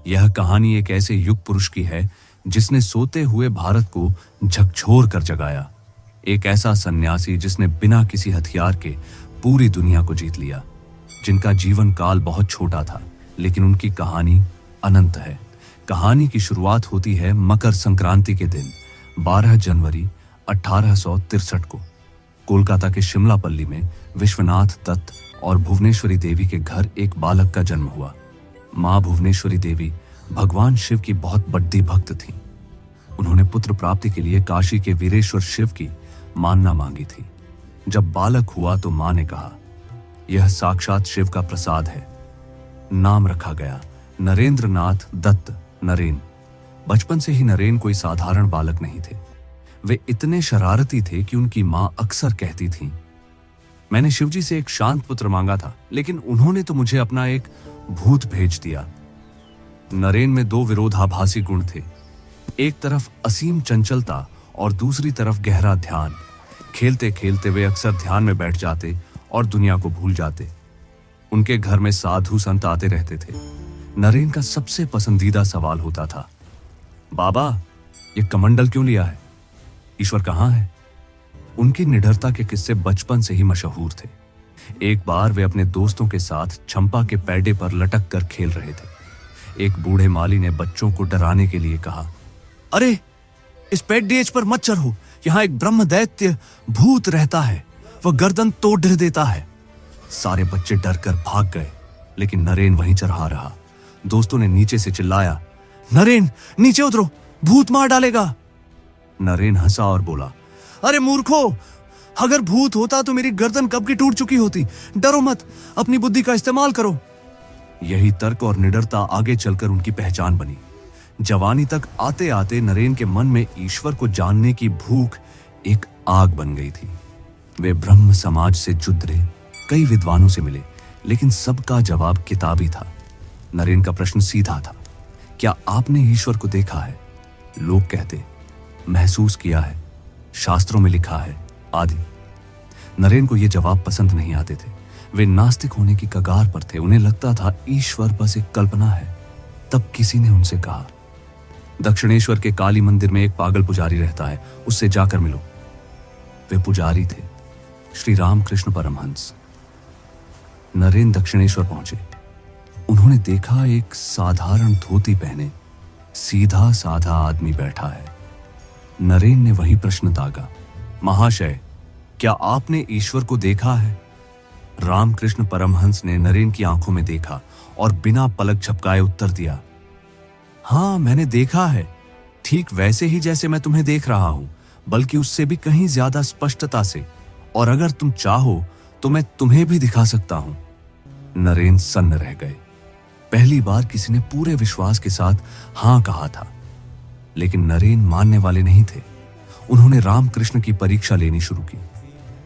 यह कहानी एक ऐसे युग पुरुष की है जिसने सोते हुए भारत को झकझोर कर जगाया। एक ऐसा सन्यासी जिसने बिना किसी हथियार के पूरी दुनिया को जीत लिया, जिनका जीवन काल बहुत छोटा था लेकिन उनकी कहानी अनंत है। कहानी की शुरुआत होती है मकर संक्रांति के दिन 12 जनवरी 1863 को कोलकाता के शिमलापल्ली में विश्वनाथ दत्त और भुवनेश्वरी देवी के घर एक बालक का जन्म हुआ। मां भुवनेश्वरी देवी भगवान शिव की बहुत बड़ी भक्त थीं। उन्होंने पुत्र प्राप्ति के लिए काशी के वीरेश्वर शिव की मानना मांगी थी। जब बालक हुआ तो मां ने कहा, यह साक्षात शिव का प्रसाद है। नाम रखा गया नरेंद्र नाथ दत्त, नरेन। बचपन से ही नरेन कोई साधारण बालक नहीं थे। वे इतने शरारती थे कि उनकी मां अक्सर कहती थीं, मैंने शिवजी से एक शांत पुत्र मांगा था, लेकिन उन्होंने तो मुझे अपना एक भूत भेज दिया। नरेन में दो विरोधाभासी गुण थे। एक तरफ असीम चंचलता और दूसरी तरफ गहरा ध्यान। खेलते खेलते वे अक्सर ध्यान में बैठ जाते और दुनिया को भूल जाते। उनके घर में साधु संत आते रहते थे। नरेन का सबसे पसंदीदा सवाल होता था, बाबा ये कमंडल क्यों लिया है? ईश्वर कहाँ है? उनकी निडरता के किस्से बचपन से ही मशहूर थे। एक बार वे अपने दोस्तों के साथ चंपा के पैडे पर लटक कर खेल रहे थे। एक बूढ़े माली ने बच्चों को डराने के लिए कहा, अरे इस पेडेज पर मत चढ़ो, यहां एक ब्रह्म दैत्य भूत रहता है, वह गर्दन तोड़ देता है। सारे बच्चे डर कर भाग गए, लेकिन नरेन वहीं चढ़ा रहा। दोस्तों ने नीचे से चिल्लाया, नरेन नीचे उतरो, भूत मार डालेगा। नरेन हंसा और बोला, अरे मूर्खो, अगर भूत होता तो मेरी गर्दन कब की टूट चुकी होती। डरो मत, अपनी बुद्धि का इस्तेमाल करो। यही तर्क और निडरता आगे चलकर उनकी पहचान बनी। जवानी तक आते आते नरेन के मन में ईश्वर को जानने की भूख एक आग बन गई थी। वे ब्रह्म समाज से जुड़े, कई विद्वानों से मिले, लेकिन सबका जवाब किताबी था। नरेन का प्रश्न सीधा था, क्या आपने ईश्वर को देखा है? लोग कहते, महसूस किया है, शास्त्रों में लिखा है, आदि। नरेन को ये जवाब पसंद नहीं आते थे। वे नास्तिक होने की कगार पर थे। उन्हें लगता था ईश्वर बस एक कल्पना है। तब किसी ने उनसे कहा, दक्षिणेश्वर के काली मंदिर में एक पागल पुजारी रहता है, उससे जाकर मिलो। वे पुजारी थे, श्री रामकृष्ण परमहंस। नरेन दक्षिणेश्वर पहुंचे। उन्होंने देखा एक साधारण धोती पहने सीधा साधा आदमी बैठा है। नरेन ने वही प्रश्न दागा, महाशय क्या आपने ईश्वर को देखा है? रामकृष्ण परमहंस ने नरेन की आंखों में देखा और बिना पलक झपकाए उत्तर दिया, हाँ मैंने देखा है, ठीक वैसे ही जैसे मैं तुम्हें देख रहा हूं, बल्कि उससे भी कहीं ज्यादा स्पष्टता से, और अगर तुम चाहो तो मैं तुम्हें भी दिखा सकता हूं। नरेन सन्न रह गए। पहली बार किसी ने पूरे विश्वास के साथ हां कहा था, लेकिन नरेन मानने वाले नहीं थे। उन्होंने रामकृष्ण की परीक्षा लेनी शुरू की।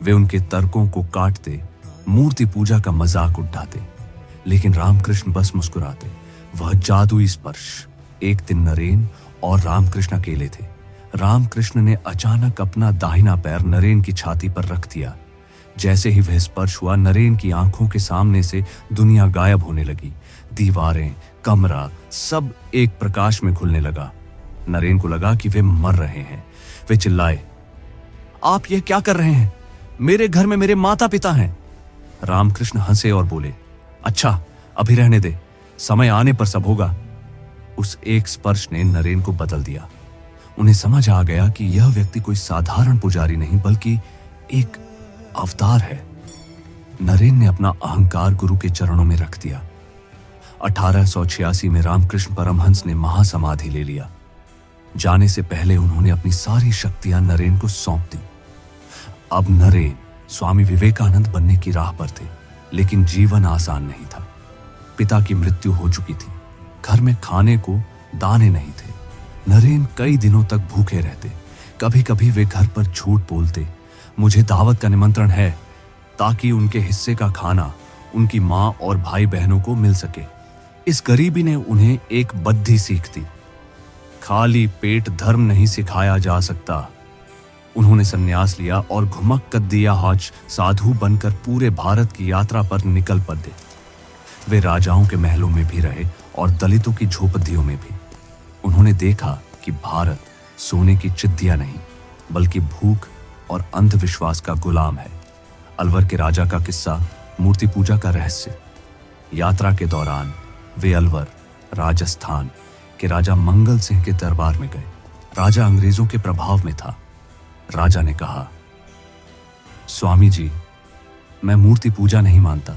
वे उनके तर्कों को काटते, मूर्ति पूजा का मजाक उड़ाते, लेकिन रामकृष्ण बस मुस्कुराते। वह जादुई स्पर्श। एक दिन नरेन और रामकृष्ण अकेले थे। रामकृष्ण ने अचानक अपना दाहिना पैर नरेन की छाती पर रख दिया। जैसे ही वह स्पर्श हुआ, नरेन की आंखों के सामने से दुनिया गायब होने लगी। दीवारें, कमरा, सब एक प्रकाश में खुलने लगा। नरेन को लगा कि वे मर रहे हैं। वे चिल्लाए, आप यह क्या कर रहे हैं? मेरे घर में मेरे माता पिता हैं। रामकृष्ण हंसे और बोले, अच्छा अभी रहने दे, समय आने पर सब होगा। उस एक स्पर्श ने नरेन को बदल दिया। उन्हें समझ आ गया कि यह व्यक्ति कोई साधारण पुजारी नहीं, बल्कि एक अवतार है। नरेन ने अपना अहंकार गुरु के चरणों में रख दिया। 1886 में रामकृष्ण परमहंस ने महासमाधि ले लिया। जाने से पहले उन्होंने अपनी सारी शक्तियां नरेन को सौंप दी। अब नरेन स्वामी विवेकानंद बनने की राह पर थे, लेकिन जीवन आसान नहीं था। पिता की मृत्यु हो चुकी थी। घर में खाने को दाने नहीं थे। नरेन कई दिनों तक भूखे रहते। कभी कभी वे घर पर झूठ बोलते, मुझे दावत का निमंत्रण है, ताकि उनके हिस्से का खाना उनकी मां और भाई बहनों को मिल सके। इस गरीबी ने उन्हें एक बद्धी सीख दी, खाली पेट धर्म नहीं सिखाया जा सकता। उन्होंने संन्यास लिया और घुमक कद्दिया हौज साधु बनकर पूरे भारत की यात्रा पर निकल पड़े। वे राजाओं के महलों में भी रहे और दलितों की झोपड़ियों में भी। उन्होंने देखा कि भारत सोने की चिट्ठियां नहीं बल्कि भूख और अंधविश्वास का गुलाम है। अलवर के राजा का किस्सा, मूर्ति पूजा का रहस्य। यात्रा के दौरान वे अलवर, राजस्थान के राजा मंगल सिंह के दरबार में गए। राजा अंग्रेजों के प्रभाव में था। राजा ने कहा, स्वामी जी, मैं मूर्ति पूजा नहीं मानता,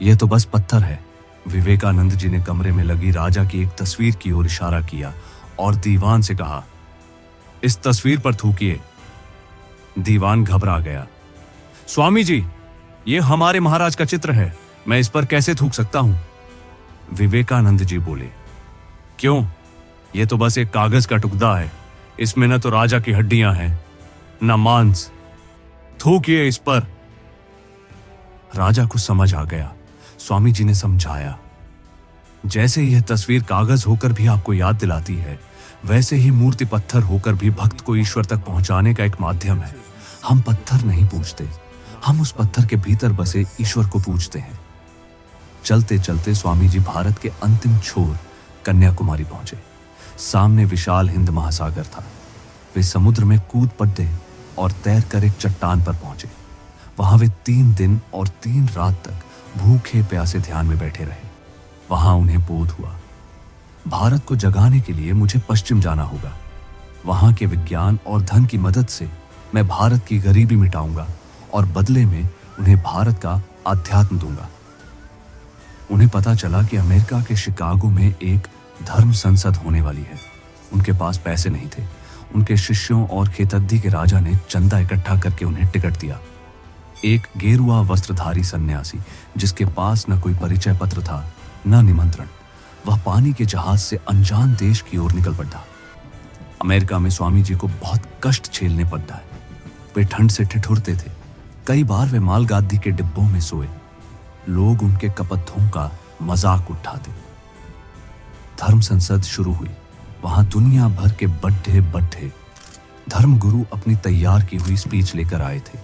यह तो बस पत्थर है। विवेकानंद जी ने कमरे में लगी राजा की एक तस्वीर की ओर इशारा किया और दीवान से कहा, इस तस्वीर पर थूकिए। दीवान घबरा गया। स्वामी जी, यह हमारे महाराज का चित्र है, मैं इस पर कैसे थूक सकता हूं? विवेकानंद जी बोले, क्यों? यह तो बस एक कागज का टुकड़ा है, इसमें न तो राजा की हड्डियां हैं न मांस, थूकिए इस पर। राजा को समझ आ गया। स्वामी जी ने समझाया, जैसे यह तस्वीर कागज होकर भी आपको याद दिलाती है, वैसे ही मूर्ति पत्थर होकर भी भक्त को ईश्वर तक पहुंचाने का एक माध्यम है। हम पत्थर नहीं पूजते, हम उस पत्थर के भीतर बसे ईश्वर को पूजते हैं। चलते चलते स्वामी जी भारत के अंतिम छोर कन्याकुमारी पहुंचे। सामने विशाल हिंद महासागर था। वे समुद्र में कूद पड़े और तैरकर एक चट्टान पर पहुंचे। वहां वे 3 दिन और 3 रात तक भूखे प्यासे ध्यान में बैठे रहे। वहां उन्हें बोध हुआ, भारत को जगाने के लिए मुझे पश्चिम जाना होगा। वहां के विज्ञान और धन की मदद से मैं भारत की गरीबी मिटाऊंगा और बदले में उन्हें भारत का आध्यात्म दूंगा। उन्हें पता चला कि अमेरिका के शिकागो में एक धर्म संसद होने वाली है। उनके पास पैसे नहीं थे। उनके शिष्यों और खेतद्दी के राजा ने चंदा इकट्ठा करके उन्हें टिकट दिया। एक गेरुआ वस्त्रधारी सन्यासी, जिसके पास न कोई परिचय पत्र था न निमंत्रण, वह पानी के जहाज से अनजान देश की ओर निकल पड़ा। अमेरिका में स्वामी जी को बहुत कष्ट झेलने पड़ता है। वे ठंड से ठिठुरते थे। कई बार वे मालगाड़ी के डिब्बों में सोए। लोग उनके कपद्धों का मजाक उठाते। धर्म संसद शुरू हुई। वहां दुनिया भर के बड्ढे बड्ढे धर्मगुरु अपनी तैयार की हुई स्पीच लेकर आए थे।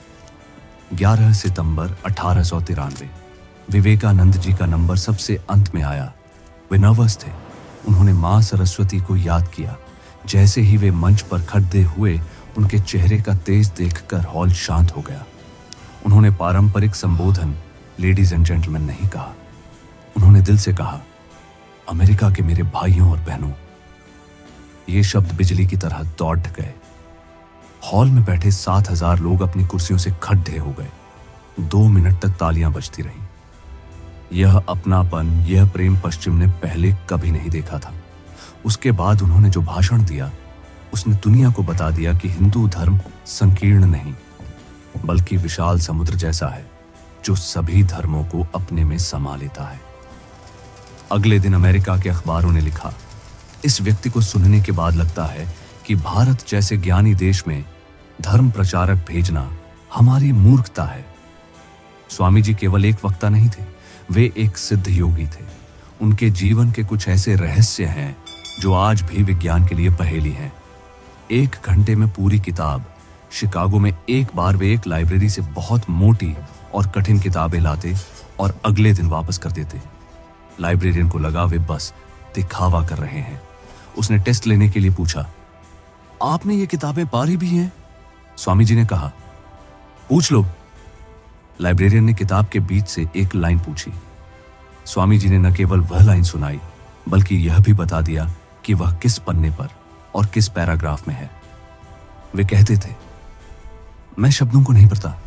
11 सितंबर 1893 विवेकानंद जी का नंबर सबसे अंत में आया। वे नर्वस थे। उन्होंने मां सरस्वती को याद किया। जैसे ही वे मंच पर खड़े हुए, उनके चेहरे का तेज देखकर हॉल शांत हो गया। उन्होंने पारंपरिक संबोधन लेडीज एंड जेंटलमैन नहीं कहा। उन्होंने दिल से कहा, अमेरिका के मेरे भाइयों और बहनों। ये शब्द बिजली की तरह दौड़ गए। हॉल में बैठे 7000 लोग अपनी कुर्सियों से खड़े हो गए। 2 मिनट तक तालियां बजती रहीं। यह अपनापन, यह प्रेम पश्चिम ने पहले कभी नहीं देखा था। उसके बाद उन्होंने जो भाषण दिया, उसने दुनिया को बता दिया कि हिंदू धर्म संकीर्ण नहीं बल्कि विशाल समुद्र जैसा है, जो सभी धर्मों को अपने में समा लेता है। अगले दिन अमेरिका के अखबारों ने लिखा, इस व्यक्ति को सुनने के बाद लगता है कि भारत जैसे ज्ञानी देश में धर्म प्रचारक भेजना हमारी मूर्खता है। स्वामी जी केवल एक वक्ता नहीं थे, वे एक सिद्ध योगी थे। उनके जीवन के कुछ ऐसे रहस्य हैं जो आज भी विज्ञान के लिए पहेली हैं। 1 घंटे में पूरी किताब। शिकागो में एक बार वे एक लाइब्रेरी से बहुत मोटी और कठिन किताबें लाते और अगले दिन वापस कर देते। लाइब्रेरियन को लगा वे बस दिखावा कर रहे हैं। उसने टेस्ट लेने के लिए पूछा, आपने ये किताबें पढ़ी भी हैं? स्वामी जी ने कहा, पूछ लो। लाइब्रेरियन ने किताब के बीच से एक लाइन पूछी। स्वामी जी ने न केवल वह लाइन सुनाई बल्कि यह भी बता दिया कि वह किस पन्ने पर और किस पैराग्राफ में है। वे कहते थे, मैं शब्दों को नहीं पढ़ता,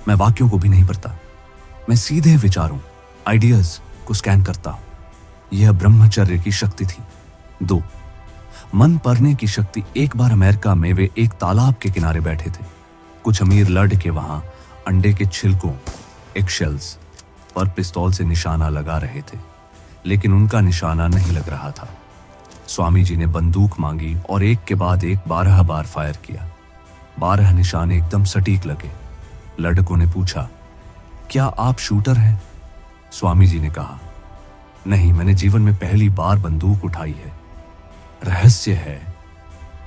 मैं वाक्यों को भी नहीं पढ़ता, मैं सीधे विचारों, आइडियाज को स्कैन करता हूं। यह ब्रह्मचर्य की शक्ति थी। 2, मन पढ़ने की शक्ति। एक बार अमेरिका में वे एक तालाब के किनारे बैठे थे। कुछ अमीर लड़के वहां अंडे के छिलकों, एगशेल्स पर पिस्तौल से निशाना लगा रहे थे, लेकिन उनका निशाना नहीं लग रहा था। स्वामी जी ने बंदूक मांगी और एक के बाद एक 12 बार फायर किया। 12 निशाने एकदम सटीक लगे। लड़कों ने पूछा, क्या आप शूटर हैं? स्वामी जी ने कहा, नहीं, मैंने जीवन में पहली बार बंदूक उठाई है। रहस्य है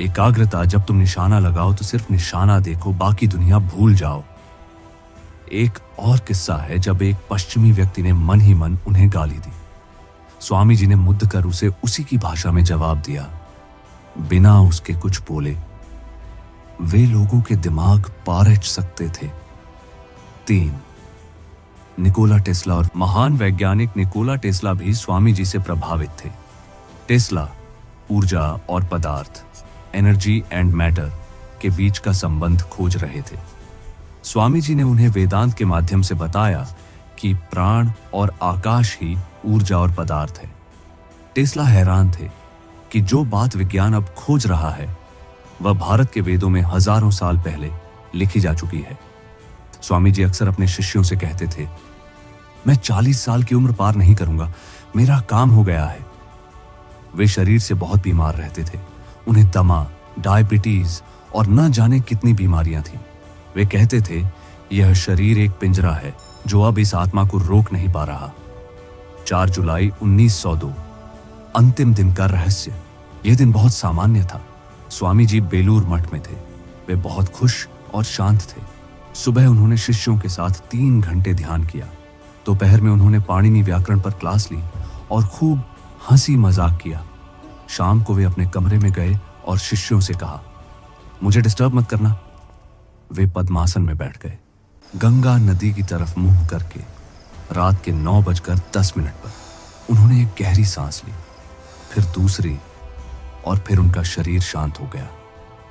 एकाग्रता। जब तुम निशाना लगाओ तो सिर्फ निशाना देखो, बाकी दुनिया भूल जाओ। एक और किस्सा है जब एक पश्चिमी व्यक्ति ने मन ही मन उन्हें गाली दी। स्वामी जी ने मुद्द कर उसे उसी की भाषा में जवाब दिया, बिना उसके कुछ बोले। वे लोगों के दिमाग पारच सकते थे। 3. निकोला टेस्ला और महान वैज्ञानिक निकोला टेस्ला भी स्वामी जी से प्रभावित थे। टेस्ला ऊर्जा और पदार्थ, एनर्जी एंड मैटर के बीच का संबंध खोज रहे थे। स्वामी जी ने उन्हें वेदांत के माध्यम से बताया कि प्राण और आकाश ही ऊर्जा और पदार्थ है। टेस्ला हैरान थे कि जो बात विज्ञान अब खोज रहा है वह भारत के वेदों में हजारों साल पहले लिखी जा चुकी है। स्वामी जी अक्सर अपने शिष्यों से कहते थे, मैं 40 साल की उम्र पार नहीं करूंगा, मेरा काम हो गया है। वे शरीर से बहुत बीमार रहते थे। उन्हें दमा, डायबिटीज और न जाने कितनी बीमारियां थीं। वे कहते थे, यह शरीर एक पिंजरा है जो अब इस आत्मा को रोक नहीं पा रहा। 4 जुलाई 1902, अंतिम दिन का रहस्य। यह दिन बहुत सामान्य था। स्वामी जी बेलूर मठ में थे। वे बहुत खुश और शांत थे। सुबह उन्होंने शिष्यों के साथ 3 घंटे ध्यान किया। दोपहर में उन्होंने पाणिनि व्याकरण पर क्लास ली और खूब हंसी मजाक किया। शाम को वे अपने कमरे में गए और शिष्यों से कहा, मुझे डिस्टर्ब मत करना। वे पद्मासन में बैठ गए, गंगा नदी की तरफ मुंह करके। रात के 9:10 पर उन्होंने एक गहरी सांस ली, फिर दूसरी, और फिर उनका शरीर शांत हो गया।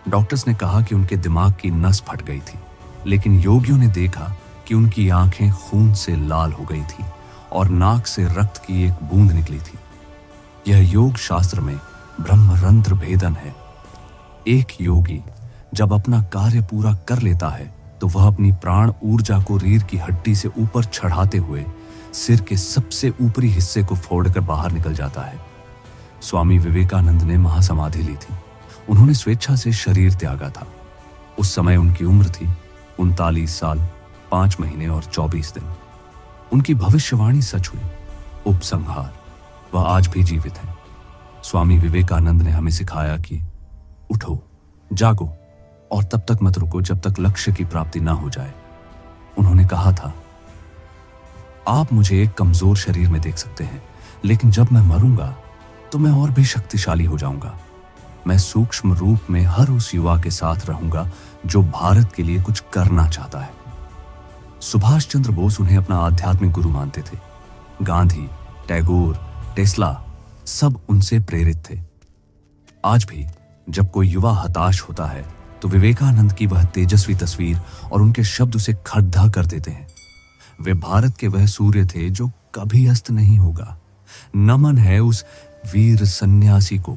डॉक्टर्स ने कहा कि उनके दिमाग की नस फट गई थी, लेकिन योगियों ने देखा कि उनकी आंखें खून से लाल हो गई थी और नाक से रक्त की एक बूंद निकली थी। यह योग शास्त्र में ब्रह्मरंध्र भेदन है। एक योगी जब अपना कार्य पूरा कर लेता है तो वह अपनी प्राण ऊर्जा को रीढ़ की हड्डी से ऊपर चढ़ाते हुए सिर के सबसे ऊपरी हिस्से को फोड़कर बाहर निकल जाता है। स्वामी विवेकानंद ने महासमाधि ली थी। उन्होंने स्वेच्छा से शरीर त्यागा था। उस समय उनकी उम्र थी 39 साल 5 महीने और 24 दिन। उनकी भविष्यवाणी सच हुई। उपसंहार, वह आज भी जीवित हैं। स्वामी विवेकानंद ने हमें सिखाया कि उठो, जागो और तब तक मत रुको जब तक लक्ष्य की प्राप्ति ना हो जाए। उन्होंने कहा था, आप मुझे एक कमजोर शरीर में देख सकते हैं, लेकिन जब मैं मरूंगा तो मैं और भी शक्तिशाली हो जाऊंगा। मैं सूक्ष्म रूप में हर उस युवा के साथ रहूंगा जो भारत के लिए कुछ करना चाहता है। सुभाष चंद्र बोस उन्हें अपना आध्यात्मिक गुरु मानते थे। गांधी, टैगोर, टेस्ला सब उनसे प्रेरित थे। आज भी जब कोई युवा हताश होता है तो विवेकानंद की वह तेजस्वी तस्वीर और उनके शब्द उसे खड्डा कर देते हैं। वे भारत के वह सूर्य थे जो कभी अस्त नहीं होगा। नमन है उस वीर सन्यासी को